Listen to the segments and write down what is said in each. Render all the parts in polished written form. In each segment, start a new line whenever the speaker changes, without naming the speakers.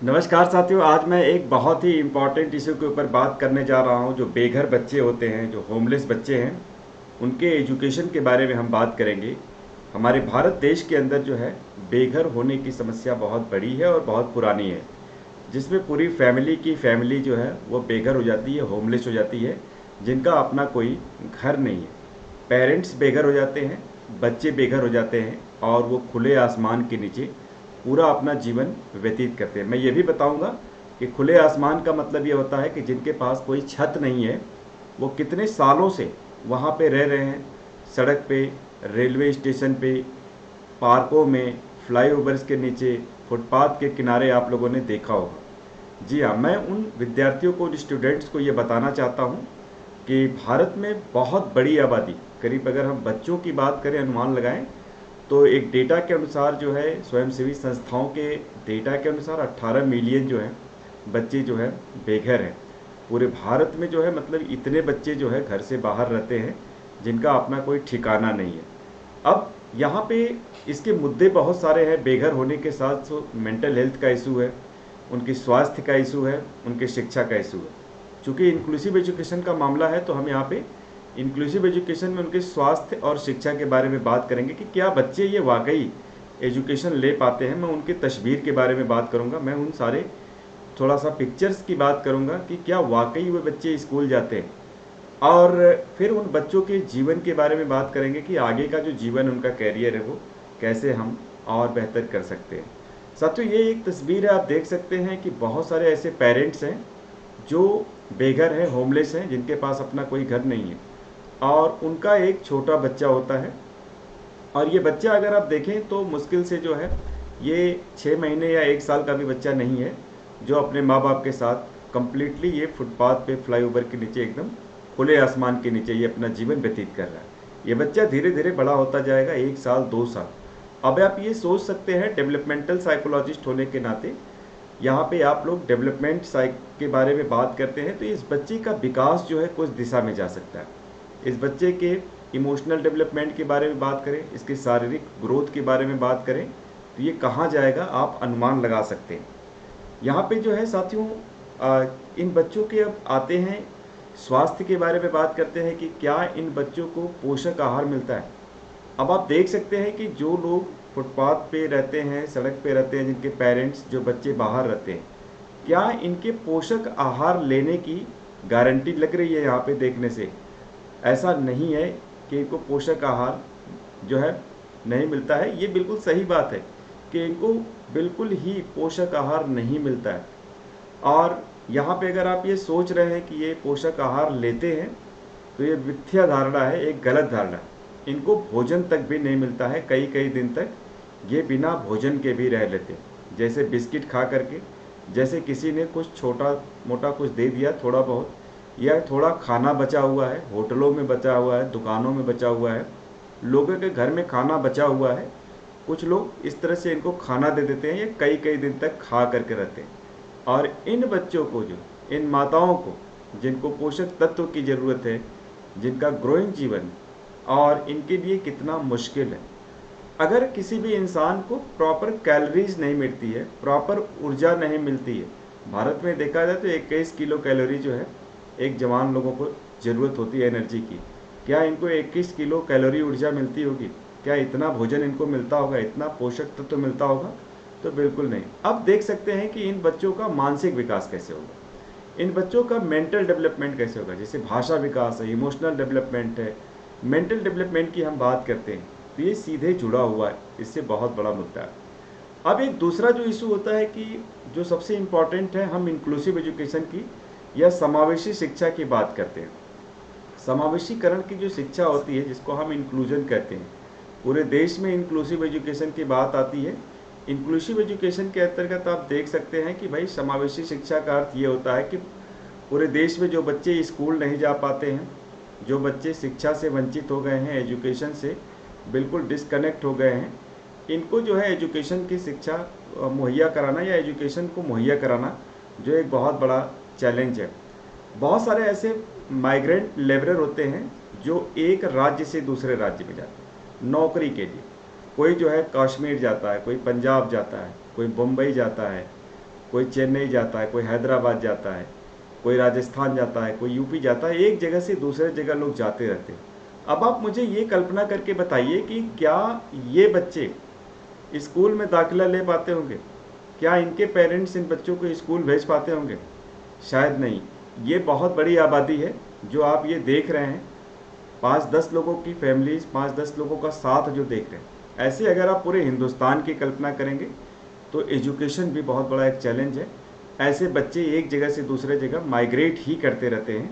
नमस्कार साथियों, आज मैं एक बहुत ही इम्पॉर्टेंट इशू के ऊपर बात करने जा रहा हूं। जो बेघर बच्चे होते हैं, जो होमलेस बच्चे हैं, उनके एजुकेशन के बारे में हम बात करेंगे। हमारे भारत देश के अंदर जो है बेघर होने की समस्या बहुत बड़ी है और बहुत पुरानी है, जिसमें पूरी फैमिली की फैमिली जो है वो बेघर हो जाती है, होमलेस हो जाती है, जिनका अपना कोई घर नहीं है। पेरेंट्स बेघर हो जाते हैं, बच्चे बेघर हो जाते हैं और वो खुले आसमान के नीचे पूरा अपना जीवन व्यतीत करते हैं। मैं ये भी बताऊंगा कि खुले आसमान का मतलब ये होता है कि जिनके पास कोई छत नहीं है, वो कितने सालों से वहाँ पे रह रहे हैं, सड़क पे, रेलवे स्टेशन पे, पार्कों में, फ्लाईओवर्स के नीचे, फुटपाथ के किनारे आप लोगों ने देखा होगा। जी हाँ, मैं उन विद्यार्थियों को, उन स्टूडेंट्स को ये बताना चाहता हूँ कि भारत में बहुत बड़ी आबादी, करीब अगर हम बच्चों की बात करें, अनुमान लगाएं तो एक डेटा के अनुसार जो है, स्वयंसेवी संस्थाओं के डेटा के अनुसार 18 मिलियन जो है बच्चे जो है बेघर हैं। पूरे भारत में जो है, मतलब इतने बच्चे जो है घर से बाहर रहते हैं जिनका अपना कोई ठिकाना नहीं है। अब यहाँ पे इसके मुद्दे बहुत सारे हैं। बेघर होने के साथ साथ मेंटल हेल्थ का इशू है, उनकी स्वास्थ्य का इशू है, उनकी शिक्षा का इशू है। चूँकि इंक्लूसिव एजुकेशन का मामला है तो हम यहाँ पे इंक्लूसिव एजुकेशन में उनके स्वास्थ्य और शिक्षा के बारे में बात करेंगे कि क्या बच्चे ये वाकई एजुकेशन ले पाते हैं। मैं उनकी तस्वीर के बारे में बात करूँगा, मैं उन सारे थोड़ा सा पिक्चर्स की बात करूँगा कि क्या वाकई वे बच्चे स्कूल जाते हैं। और फिर उन बच्चों के जीवन के बारे में बात करेंगे कि आगे का जो जीवन, उनका कैरियर है, वो कैसे हम और बेहतर कर सकते हैं। साथियों, ये एक तस्वीर है, आप देख सकते हैं कि बहुत सारे ऐसे पेरेंट्स हैं जो बेघर हैं, होमलेस हैं, जिनके पास अपना कोई घर नहीं है और उनका एक छोटा बच्चा होता है। और ये बच्चा अगर आप देखें तो मुश्किल से जो है ये 6 महीने या 1 साल का भी बच्चा नहीं है, जो अपने माँ बाप के साथ कंप्लीटली ये फुटपाथ पे, फ्लाईओवर के नीचे, एकदम खुले आसमान के नीचे ये अपना जीवन व्यतीत कर रहा है। ये बच्चा धीरे धीरे बड़ा होता जाएगा, 1 साल, 2 साल। अब आप ये सोच सकते हैं, डेवलपमेंटल साइकोलॉजिस्ट होने के नाते यहाँ पे आप लोग डेवलपमेंट साइक के बारे में बात करते हैं, तो इस बच्चे का विकास जो है कुछ दिशा में जा सकता है। इस बच्चे के इमोशनल डेवलपमेंट के बारे में बात करें, इसके शारीरिक ग्रोथ के बारे में बात करें, तो ये कहाँ जाएगा आप अनुमान लगा सकते हैं। यहाँ पे जो है साथियों, इन बच्चों के अब आते हैं स्वास्थ्य के बारे में बात करते हैं कि क्या इन बच्चों को पोषक आहार मिलता है। अब आप देख सकते हैं कि जो लोग फुटपाथ पे रहते हैं, सड़क पे रहते हैं, जिनके पेरेंट्स, जो बच्चे बाहर रहते हैं, क्या इनके पोषक आहार लेने की गारंटी लग रही है यहाँ पे देखने से? ऐसा नहीं है कि इनको पोषक आहार जो है नहीं मिलता है। ये बिल्कुल सही बात है कि इनको बिल्कुल ही पोषक आहार नहीं मिलता है। और यहाँ पे अगर आप ये सोच रहे हैं कि ये पोषक आहार लेते हैं, तो ये मिथ्या धारणा है, एक गलत धारणा है। इनको भोजन तक भी नहीं मिलता है, कई कई दिन तक ये बिना भोजन के भी रह लेते हैं। जैसे बिस्किट खा करके, जैसे किसी ने कुछ छोटा मोटा कुछ दे दिया, थोड़ा बहुत, या थोड़ा खाना बचा हुआ है, होटलों में बचा हुआ है, दुकानों में बचा हुआ है, लोगों के घर में खाना बचा हुआ है, कुछ लोग इस तरह से इनको खाना दे देते हैं, ये कई कई दिन तक खा करके रहते हैं। और इन बच्चों को, जो इन माताओं को, जिनको पोषक तत्व की ज़रूरत है, जिनका ग्रोइंग जीवन, और इनके लिए कितना मुश्किल है। अगर किसी भी इंसान को प्रॉपर कैलोरीज नहीं मिलती है, प्रॉपर ऊर्जा नहीं मिलती है, भारत में देखा जाए तो 21 किलो कैलोरी जो है एक जवान लोगों को ज़रूरत होती है एनर्जी की। क्या इनको 21 किलो कैलोरी ऊर्जा मिलती होगी? क्या इतना भोजन इनको मिलता होगा, इतना पोषक तत्व मिलता होगा? तो बिल्कुल नहीं। अब देख सकते हैं कि इन बच्चों का मानसिक विकास कैसे होगा, इन बच्चों का मेंटल डेवलपमेंट कैसे होगा। जैसे भाषा विकास है, इमोशनल डेवलपमेंट है, मेंटल डेवलपमेंट की हम बात करते हैं, तो ये सीधे जुड़ा हुआ है, इससे बहुत बड़ा मुद्दा है। अब एक दूसरा जो इशू होता है कि जो सबसे इम्पॉर्टेंट है, हम इंक्लूसिव एजुकेशन की या समावेशी शिक्षा की बात करते हैं। समावेशीकरण की जो शिक्षा होती है, जिसको हम इंक्लूजन कहते हैं, पूरे देश में इंक्लूसिव एजुकेशन की बात आती है। इंक्लूसिव एजुकेशन के अंतर्गत आप देख सकते हैं कि भाई, समावेशी शिक्षा का अर्थ ये होता है कि पूरे देश में जो बच्चे स्कूल नहीं जा पाते हैं, जो बच्चे शिक्षा से वंचित हो गए हैं, एजुकेशन से बिल्कुल डिस्कनेक्ट हो गए हैं, इनको जो है एजुकेशन की शिक्षा मुहैया कराना, या एजुकेशन को मुहैया कराना, जो एक बहुत बड़ा चैलेंज है। बहुत सारे ऐसे माइग्रेंट लेबरर होते हैं जो एक राज्य से दूसरे राज्य में जाते हैं नौकरी के लिए। कोई जो है कश्मीर जाता है, कोई पंजाब जाता है, कोई मुंबई जाता है, कोई चेन्नई जाता है, कोई हैदराबाद जाता है, कोई राजस्थान जाता है, कोई यूपी जाता है, एक जगह से दूसरे जगह लोग जाते रहते हैं। अब आप मुझे ये कल्पना करके बताइए कि क्या ये बच्चे स्कूल में दाखिला ले पाते होंगे? क्या इनके पेरेंट्स इन बच्चों को स्कूल भेज पाते होंगे? शायद नहीं। ये बहुत बड़ी आबादी है जो आप ये देख रहे हैं, 5-10 लोगों की फैमिलीज, 5-10 लोगों का साथ जो देख रहे हैं। ऐसे अगर आप पूरे हिंदुस्तान की कल्पना करेंगे तो एजुकेशन भी बहुत बड़ा एक चैलेंज है। ऐसे बच्चे एक जगह से दूसरे जगह माइग्रेट ही करते रहते हैं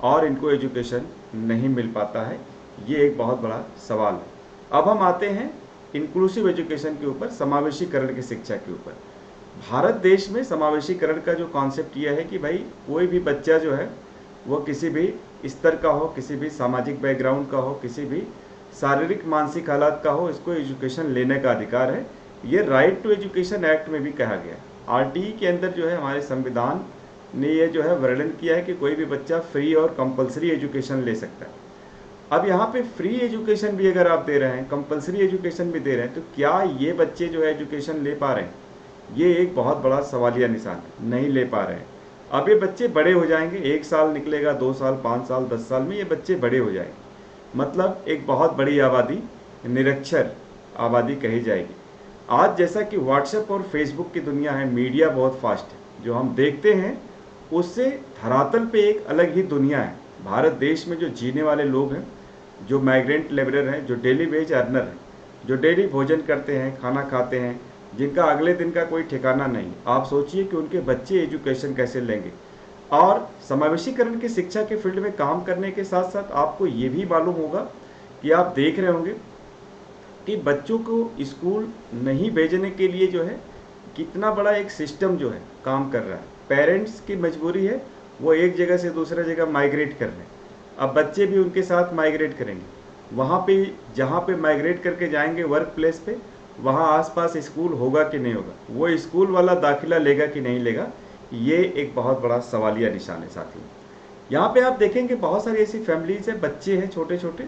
और इनको एजुकेशन नहीं मिल पाता है। ये एक बहुत बड़ा सवाल है। अब हम आते हैं इंक्लूसिव एजुकेशन के ऊपर, समावेशीकरण की शिक्षा के ऊपर। भारत देश में समावेशीकरण का जो कॉन्सेप्ट यह है कि भाई कोई भी बच्चा जो है वो किसी भी स्तर का हो, किसी भी सामाजिक बैकग्राउंड का हो, किसी भी शारीरिक मानसिक हालात का हो, इसको एजुकेशन लेने का अधिकार है। ये राइट टू एजुकेशन एक्ट में भी कहा गया। आरटीई के अंदर जो है हमारे संविधान ने ये जो है वर्णन किया है कि कोई भी बच्चा फ्री और कंपलसरी एजुकेशन ले सकता है। अब यहाँ पे फ्री एजुकेशन भी अगर आप दे रहे हैं, कंपलसरी एजुकेशन भी दे रहे हैं, तो क्या ये बच्चे जो है एजुकेशन ले पा रहे हैं? ये एक बहुत बड़ा सवालिया निशान है। नहीं ले पा रहे हैं। अब ये बच्चे बड़े हो जाएंगे, 1 साल निकलेगा, 2 साल, 5 साल, 10 साल में ये बच्चे बड़े हो जाएंगे। मतलब एक बहुत बड़ी आबादी, निरक्षर आबादी कही जाएगी। आज जैसा कि व्हाट्सएप और फेसबुक की दुनिया है, मीडिया बहुत फास्ट है, जो हम देखते हैं उससे धरातल पे एक अलग ही दुनिया है। भारत देश में जो जीने वाले लोग हैं, जो माइग्रेंट लेबरर हैं, जो डेली वेज अर्नर हैं, जो डेली भोजन करते हैं, खाना खाते हैं, जिनका अगले दिन का कोई ठिकाना नहीं, आप सोचिए कि उनके बच्चे एजुकेशन कैसे लेंगे। और समावेशीकरण की शिक्षा के फील्ड में काम करने के साथ साथ आपको ये भी मालूम होगा कि आप देख रहे होंगे कि बच्चों को स्कूल नहीं भेजने के लिए जो है कितना बड़ा एक सिस्टम जो है काम कर रहा है। पेरेंट्स की मजबूरी है, वो एक जगह से दूसरे जगह माइग्रेट कर रहे हैं। अब बच्चे भी उनके साथ माइग्रेट करेंगे। वहाँ पे जहाँ पे माइग्रेट करके जाएंगे वर्क प्लेस पे, वहाँ आसपास स्कूल होगा कि नहीं होगा, वो स्कूल वाला दाखिला लेगा कि नहीं लेगा, ये एक बहुत बड़ा सवालिया निशान है साथियों। यहाँ पे आप देखेंगे बहुत सारी ऐसी फैमिलीज है, बच्चे हैं छोटे छोटे,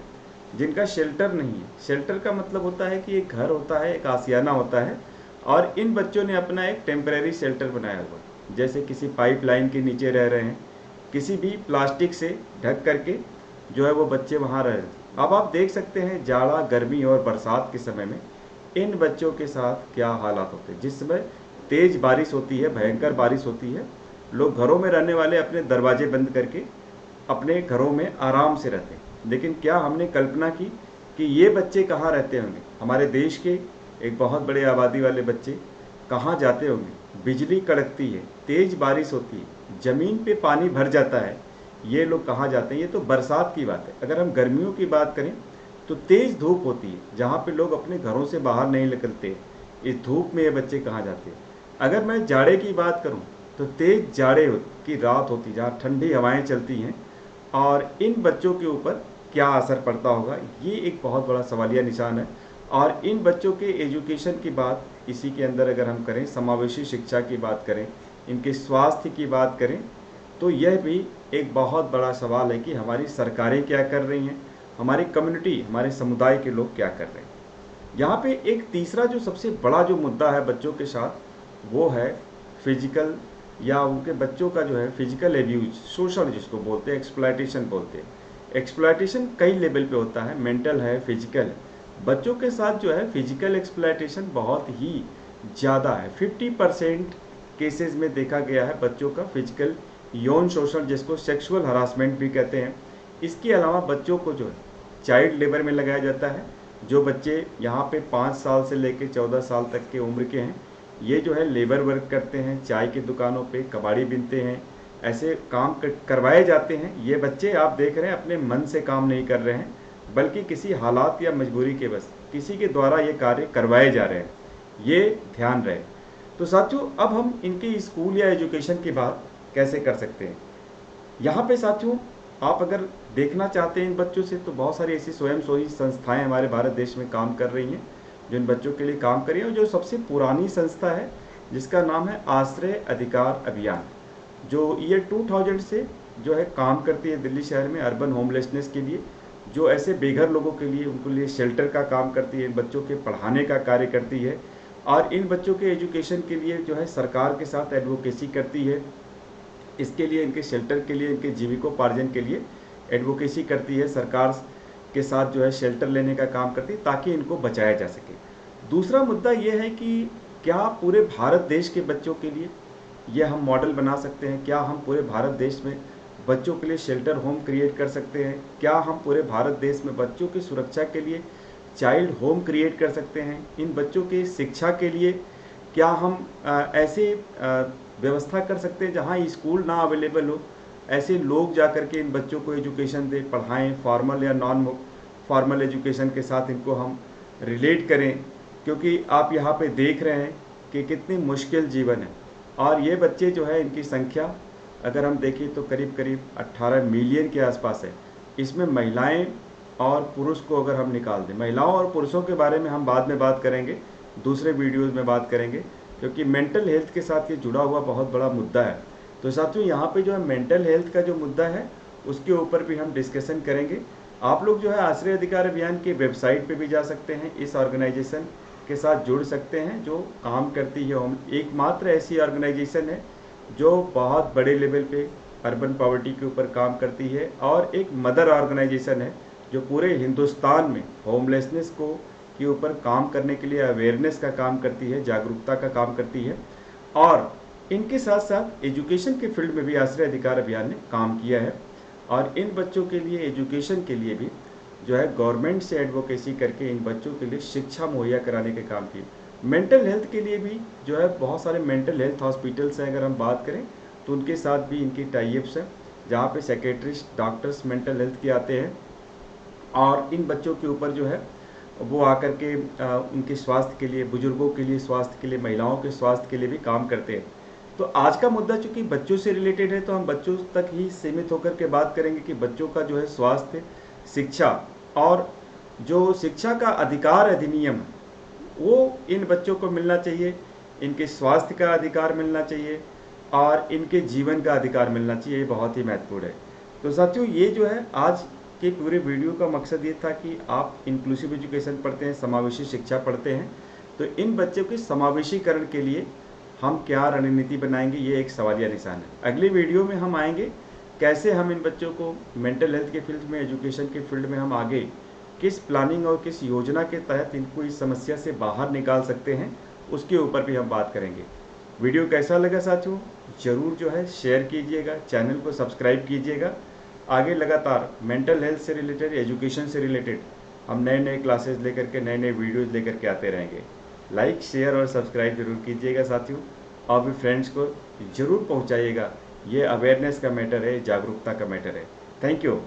जिनका शेल्टर नहीं है। शेल्टर का मतलब होता है कि एक घर होता है, एक आशियाना होता है, और इन बच्चों ने अपना एक टेम्परेरी शेल्टर बनाया हुआ है। जैसे किसी पाइपलाइन के नीचे रह रहे हैं, किसी भी प्लास्टिक से ढक करके जो है वो बच्चे वहाँ रह रहे हैं। अब आप देख सकते हैं जाड़ा, गर्मी और बरसात के समय में इन बच्चों के साथ क्या हालात होते हैं। जिस समय तेज़ बारिश होती है, भयंकर बारिश होती है, लोग घरों में रहने वाले अपने दरवाजे बंद करके अपने घरों में आराम से रहते हैं। लेकिन क्या हमने कल्पना की कि ये बच्चे कहाँ रहते होंगे? हमारे देश के एक बहुत बड़े आबादी वाले बच्चे कहाँ जाते होंगे? बिजली कड़कती है, तेज़ बारिश होती है, ज़मीन पे पानी भर जाता है, ये लोग कहाँ जाते हैं? ये तो बरसात की बात है। अगर हम गर्मियों की बात करें तो तेज़ धूप होती है, जहाँ पे लोग अपने घरों से बाहर नहीं निकलते। इस धूप में ये बच्चे कहाँ जाते हैं? अगर मैं जाड़े की बात करूँ तो तेज़ जाड़े की रात होती है, जहाँ ठंडी हवाएं चलती हैं, और इन बच्चों के ऊपर क्या असर पड़ता होगा, ये एक बहुत बड़ा सवालिया निशान है। और इन बच्चों के एजुकेशन की बात इसी के अंदर अगर हम करें, समावेशी शिक्षा की बात करें, इनके स्वास्थ्य की बात करें, तो यह भी एक बहुत बड़ा सवाल है कि हमारी सरकारें क्या कर रही हैं, हमारी कम्युनिटी, हमारे समुदाय के लोग क्या कर रहे हैं। यहाँ पे एक तीसरा जो सबसे बड़ा जो मुद्दा है बच्चों के साथ, वो है फिजिकल, या उनके बच्चों का जो है फिजिकल एब्यूज, शोषण जिसको बोलते हैं, एक्सप्लॉयटेशन बोलते हैं। एक्सप्लॉयटेशन कई लेवल पे होता है, मेंटल है, फिजिकल है। बच्चों के साथ जो है फिजिकल एक्सप्लॉयटेशन बहुत ही ज़्यादा है। 50% केसेस में देखा गया है बच्चों का फिजिकल यौन शोषण, जिसको सेक्सुअल हरासमेंट भी कहते हैं। इसके अलावा बच्चों को जो है चाइल्ड लेबर में लगाया जाता है। जो बच्चे यहाँ पे 5 साल से लेकर 14 साल तक के उम्र के हैं, ये जो है लेबर वर्क करते हैं, चाय की दुकानों पे कबाड़ी बिनते हैं, ऐसे काम करवाए जाते हैं। ये बच्चे आप देख रहे हैं अपने मन से काम नहीं कर रहे हैं, बल्कि किसी हालात या मजबूरी के बस किसी के द्वारा ये कार्य करवाए जा रहे हैं। ये ध्यान रहे। तो साथियों, अब हम इनके स्कूल या एजुकेशन की बात कैसे कर सकते हैं? यहाँ पे साथियों, आप अगर देखना चाहते हैं इन बच्चों से, तो बहुत सारी ऐसी स्वयंसेवी संस्थाएं हमारे भारत देश में काम कर रही हैं, जो इन बच्चों के लिए काम कर रही है। और जो सबसे पुरानी संस्था है, जिसका नाम है आश्रय अधिकार अभियान, जो ईयर 2000 से जो है काम करती है दिल्ली शहर में अर्बन होमलेसनेस के लिए, जो ऐसे बेघर लोगों के लिए, उनके लिए शेल्टर का काम करती है, इन बच्चों के पढ़ाने का कार्य करती है। और इन बच्चों के एजुकेशन के लिए जो है सरकार के साथ एडवोकेसी करती है। इसके लिए, इनके शेल्टर के लिए, इनके जीविकोपार्जन के लिए एडवोकेसी करती है, सरकार के साथ जो है शेल्टर लेने का काम करती है ताकि इनको बचाया जा सके। दूसरा मुद्दा ये है कि क्या पूरे भारत देश के बच्चों के लिए ये हम मॉडल बना सकते हैं? क्या हम पूरे भारत देश में बच्चों के लिए शेल्टर होम क्रिएट कर सकते हैं? क्या हम पूरे भारत देश में बच्चों की सुरक्षा के लिए चाइल्ड होम क्रिएट कर सकते हैं? इन बच्चों की शिक्षा के लिए क्या हम ऐसे व्यवस्था कर सकते हैं जहाँ स्कूल ना अवेलेबल हो, ऐसे लोग जा कर के इन बच्चों को एजुकेशन दें, पढ़ाएं, फॉर्मल या नॉन फॉर्मल एजुकेशन के साथ इनको हम रिलेट करें? क्योंकि आप यहाँ पे देख रहे हैं कि कितनी मुश्किल जीवन है, और ये बच्चे जो है, इनकी संख्या अगर हम देखें तो करीब करीब 18 मिलियन के आसपास है। इसमें महिलाएं और पुरुष को अगर हम निकाल दें, महिलाओं और पुरुषों के बारे में हम बाद में बात करेंगे, दूसरे वीडियोज़ में बात करेंगे, क्योंकि मेंटल हेल्थ के साथ ये जुड़ा हुआ बहुत बड़ा मुद्दा है। तो साथियों, यहाँ पे जो है मेंटल हेल्थ का जो मुद्दा है उसके ऊपर भी हम डिस्कशन करेंगे। आप लोग जो है आश्रय अधिकार अभियान की वेबसाइट पे भी जा सकते हैं, इस ऑर्गेनाइजेशन के साथ जुड़ सकते हैं जो काम करती है। एकमात्र ऐसी ऑर्गेनाइजेशन है जो बहुत बड़े लेवल पे अर्बन पॉवर्टी के ऊपर काम करती है, और एक मदर ऑर्गेनाइजेशन है जो पूरे हिंदुस्तान में होमलेसनेस को के ऊपर काम करने के लिए अवेयरनेस का काम करती है, जागरूकता का काम करती है। और इनके साथ साथ एजुकेशन के फील्ड में भी आश्रय अधिकार अभियान ने काम किया है, और इन बच्चों के लिए एजुकेशन के लिए भी जो है गवर्नमेंट से एडवोकेसी करके इन बच्चों के लिए शिक्षा मुहैया कराने के काम किए। मेंटल हेल्थ के लिए भी जो है बहुत सारे मेंटल हेल्थ हॉस्पिटल्स हैं, अगर हम बात करें तो उनके साथ भी इनकी टाइप्स हैं, जहाँ पे सेक्रेटरिस्ट डॉक्टर्स मेंटल हेल्थ के आते हैं और इन बच्चों के ऊपर जो है वो आकर के उनके स्वास्थ्य के लिए, बुजुर्गों के लिए स्वास्थ्य के लिए, महिलाओं के स्वास्थ्य के लिए भी काम करते हैं। तो आज का मुद्दा चूंकि बच्चों से रिलेटेड है, तो हम बच्चों तक ही सीमित होकर के बात करेंगे कि बच्चों का जो है स्वास्थ्य, शिक्षा और जो शिक्षा का अधिकार अधिनियम है वो इन बच्चों को मिलना चाहिए, इनके स्वास्थ्य का अधिकार मिलना चाहिए और इनके जीवन का अधिकार मिलना चाहिए। ये बहुत ही महत्वपूर्ण है। तो साथियों, ये जो है आज के पूरे वीडियो का मकसद ये था कि आप इंक्लूसिव एजुकेशन पढ़ते हैं, समावेशी शिक्षा पढ़ते हैं, तो इन बच्चों के समावेशीकरण के लिए हम क्या रणनीति बनाएंगे, ये एक सवालिया निशान है। अगली वीडियो में हम आएंगे कैसे हम इन बच्चों को मेंटल हेल्थ के फील्ड में, एजुकेशन के फील्ड में हम आगे किस प्लानिंग और किस योजना के तहत इनको इस समस्या से बाहर निकाल सकते हैं, उसके ऊपर भी हम बात करेंगे। वीडियो कैसा लगा साथियों, ज़रूर जो है शेयर कीजिएगा, चैनल को सब्सक्राइब कीजिएगा। आगे लगातार मेंटल हेल्थ से रिलेटेड, एजुकेशन से रिलेटेड हम नए नए क्लासेस लेकर के, नए नए वीडियोज़ लेकर के आते रहेंगे। लाइक, शेयर और सब्सक्राइब जरूर कीजिएगा साथियों, और भी फ्रेंड्स को ज़रूर पहुंचाइएगा। ये अवेयरनेस का मैटर है, जागरूकता का मैटर है। Thank you.